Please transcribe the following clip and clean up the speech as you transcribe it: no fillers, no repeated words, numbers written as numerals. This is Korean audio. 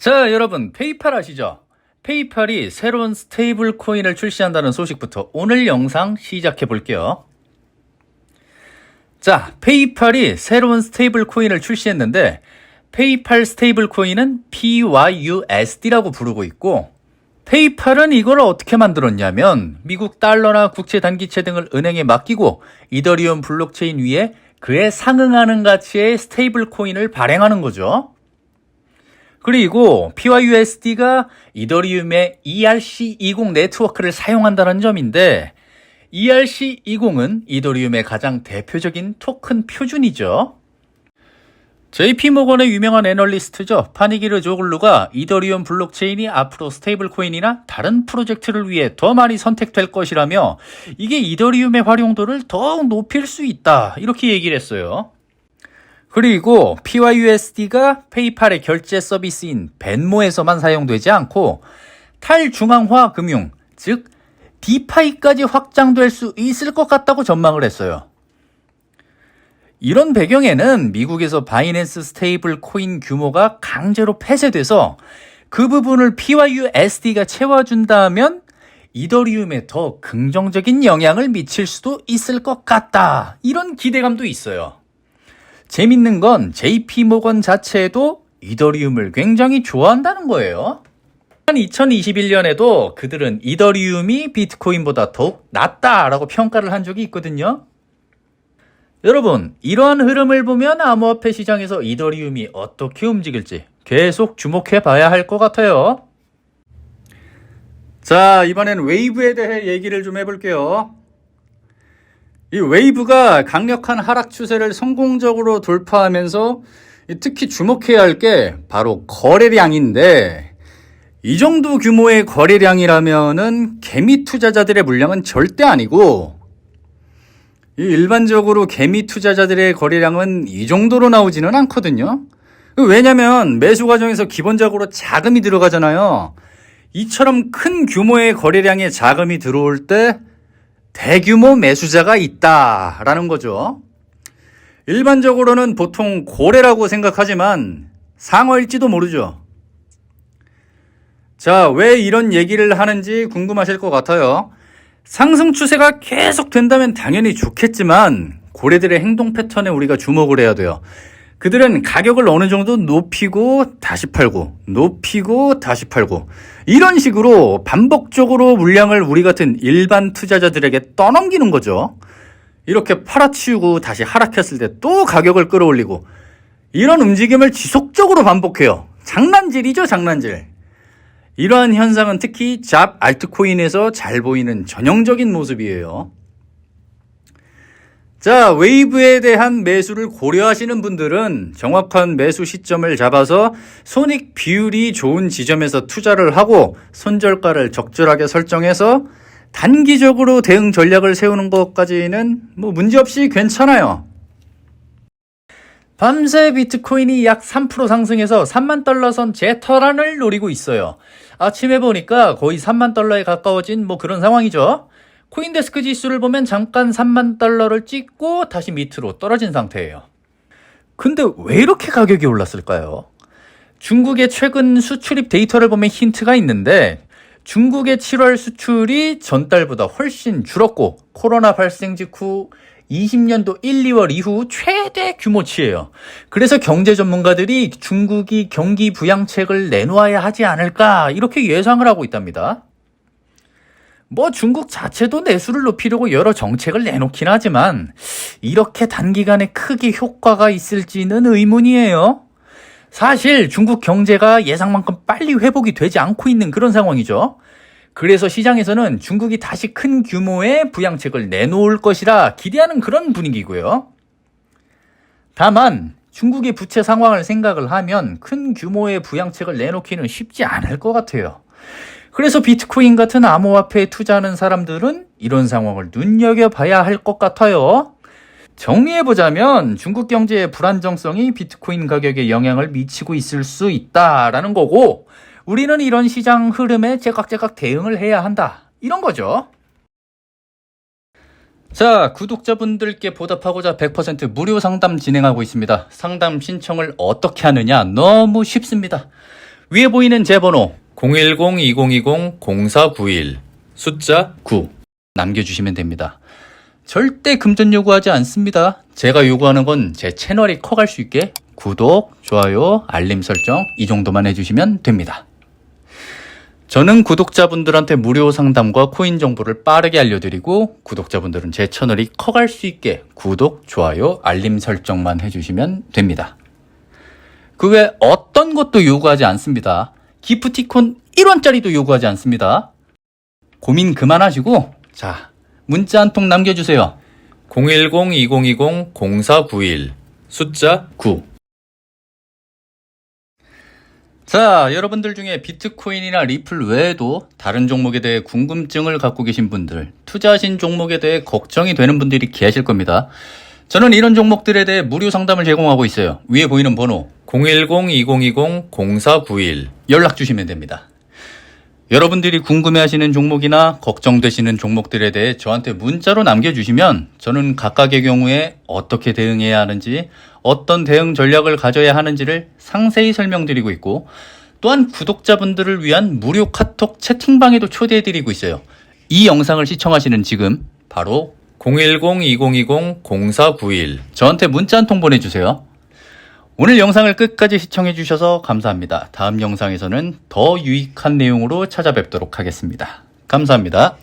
자, 여러분, 페이팔 아시죠? 페이팔이 새로운 스테이블 코인을 출시한다는 소식부터 오늘 영상 시작해 볼게요. 자, 페이팔이 새로운 스테이블 코인을 출시했는데 페이팔 스테이블 코인은 PYUSD라고 부르고 있고, 페이팔은 이걸 어떻게 만들었냐면 미국 달러나 국채 단기채 등을 은행에 맡기고 이더리움 블록체인 위에 그에 상응하는 가치의 스테이블 코인을 발행하는 거죠. 그리고 PYUSD가 이더리움의 ERC20 네트워크를 사용한다는 점인데, ERC20은 이더리움의 가장 대표적인 토큰 표준이죠. JP모건의 유명한 애널리스트죠. 파니기르 조글루가 이더리움 블록체인이 앞으로 스테이블 코인이나 다른 프로젝트를 위해 더 많이 선택될 것이라며 이게 이더리움의 활용도를 더욱 높일 수 있다, 이렇게 얘기를 했어요. 그리고 PYUSD가 페이팔의 결제 서비스인 벤모에서만 사용되지 않고 탈중앙화 금융, 즉 디파이까지 확장될 수 있을 것 같다고 전망을 했어요. 이런 배경에는 미국에서 바이낸스 스테이블 코인 규모가 강제로 폐쇄돼서 그 부분을 PYUSD가 채워준다면 이더리움에 더 긍정적인 영향을 미칠 수도 있을 것 같다, 이런 기대감도 있어요. 재밌는 건 JP모건 자체도 이더리움을 굉장히 좋아한다는 거예요. 2021년에도 그들은 이더리움이 비트코인보다 더욱 낫다라고 평가를 한 적이 있거든요. 여러분, 이러한 흐름을 보면 암호화폐 시장에서 이더리움이 어떻게 움직일지 계속 주목해 봐야 할 것 같아요. 자, 이번엔 웨이브에 대해 얘기를 좀 해볼게요. 이 웨이브가 강력한 하락 추세를 성공적으로 돌파하면서 특히 주목해야 할 게 바로 거래량인데, 이 정도 규모의 거래량이라면은 개미 투자자들의 물량은 절대 아니고, 일반적으로 개미 투자자들의 거래량은 이 정도로 나오지는 않거든요. 왜냐면 매수 과정에서 기본적으로 자금이 들어가잖아요. 이처럼 큰 규모의 거래량에 자금이 들어올 때 대규모 매수자가 있다라는 거죠. 일반적으로는 보통 고래라고 생각하지만 상어일지도 모르죠. 자, 왜 이런 얘기를 하는지 궁금하실 것 같아요. 상승 추세가 계속 된다면 당연히 좋겠지만 고래들의 행동 패턴에 우리가 주목을 해야 돼요. 그들은 가격을 어느 정도 높이고 다시 팔고 높이고 다시 팔고 이런 식으로 반복적으로 물량을 우리 같은 일반 투자자들에게 떠넘기는 거죠. 이렇게 팔아치우고 다시 하락했을 때 또 가격을 끌어올리고, 이런 움직임을 지속적으로 반복해요. 장난질이죠, 장난질. 이러한 현상은 특히 잡 알트코인에서 잘 보이는 전형적인 모습이에요. 자, 웨이브에 대한 매수를 고려하시는 분들은 정확한 매수 시점을 잡아서 손익 비율이 좋은 지점에서 투자를 하고 손절가를 적절하게 설정해서 단기적으로 대응 전략을 세우는 것까지는 문제없이 괜찮아요. 밤새 비트코인이 약 3% 상승해서 3만 달러 선 재탈환을 노리고 있어요. 아침에 보니까 거의 3만 달러에 가까워진 그런 상황이죠. 코인데스크 지수를 보면 잠깐 3만 달러를 찍고 다시 밑으로 떨어진 상태예요. 근데 왜 이렇게 가격이 올랐을까요? 중국의 최근 수출입 데이터를 보면 힌트가 있는데, 중국의 7월 수출이 전달보다 훨씬 줄었고 코로나 발생 직후 20년도 1, 2월 이후 최대 규모치예요. 그래서 경제 전문가들이 중국이 경기 부양책을 내놓아야 하지 않을까, 이렇게 예상을 하고 있답니다. 중국 자체도 내수를 높이려고 여러 정책을 내놓긴 하지만 이렇게 단기간에 크게 효과가 있을지는 의문이에요. 사실 중국 경제가 예상만큼 빨리 회복이 되지 않고 있는 그런 상황이죠. 그래서 시장에서는 중국이 다시 큰 규모의 부양책을 내놓을 것이라 기대하는 그런 분위기고요. 다만 중국의 부채 상황을 생각을 하면 큰 규모의 부양책을 내놓기는 쉽지 않을 것 같아요. 그래서 비트코인 같은 암호화폐에 투자하는 사람들은 이런 상황을 눈여겨봐야 할 것 같아요. 정리해보자면 중국 경제의 불안정성이 비트코인 가격에 영향을 미치고 있을 수 있다라는 거고, 우리는 이런 시장 흐름에 제각제각 대응을 해야 한다, 이런 거죠. 자, 구독자분들께 보답하고자 100% 무료 상담 진행하고 있습니다. 상담 신청을 어떻게 하느냐? 너무 쉽습니다. 위에 보이는 제 번호 010-2020-0491 숫자 9 남겨주시면 됩니다. 절대 금전 요구하지 않습니다. 제가 요구하는 건 제 채널이 커갈 수 있게 구독, 좋아요, 알림 설정 이 정도만 해주시면 됩니다. 저는 구독자분들한테 무료 상담과 코인 정보를 빠르게 알려드리고 구독자분들은 제 채널이 커갈 수 있게 구독, 좋아요, 알림 설정만 해주시면 됩니다. 그 외 어떤 것도 요구하지 않습니다. 기프티콘 1원짜리도 요구하지 않습니다. 고민 그만하시고 자 문자 한 통 남겨주세요. 010-2020-0491 숫자 9 자, 여러분들 중에 비트코인이나 리플 외에도 다른 종목에 대해 궁금증을 갖고 계신 분들, 투자하신 종목에 대해 걱정이 되는 분들이 계실 겁니다. 저는 이런 종목들에 대해 무료 상담을 제공하고 있어요. 위에 보이는 번호 010-2020-0491 연락 주시면 됩니다. 여러분들이 궁금해하시는 종목이나 걱정되시는 종목들에 대해 저한테 문자로 남겨주시면 저는 각각의 경우에 어떻게 대응해야 하는지, 어떤 대응 전략을 가져야 하는지를 상세히 설명드리고 있고, 또한 구독자분들을 위한 무료 카톡 채팅방에도 초대해드리고 있어요. 이 영상을 시청하시는 지금 바로 010-2020-0491 저한테 문자 한 통 보내주세요. 오늘 영상을 끝까지 시청해주셔서 감사합니다. 다음 영상에서는 더 유익한 내용으로 찾아뵙도록 하겠습니다. 감사합니다.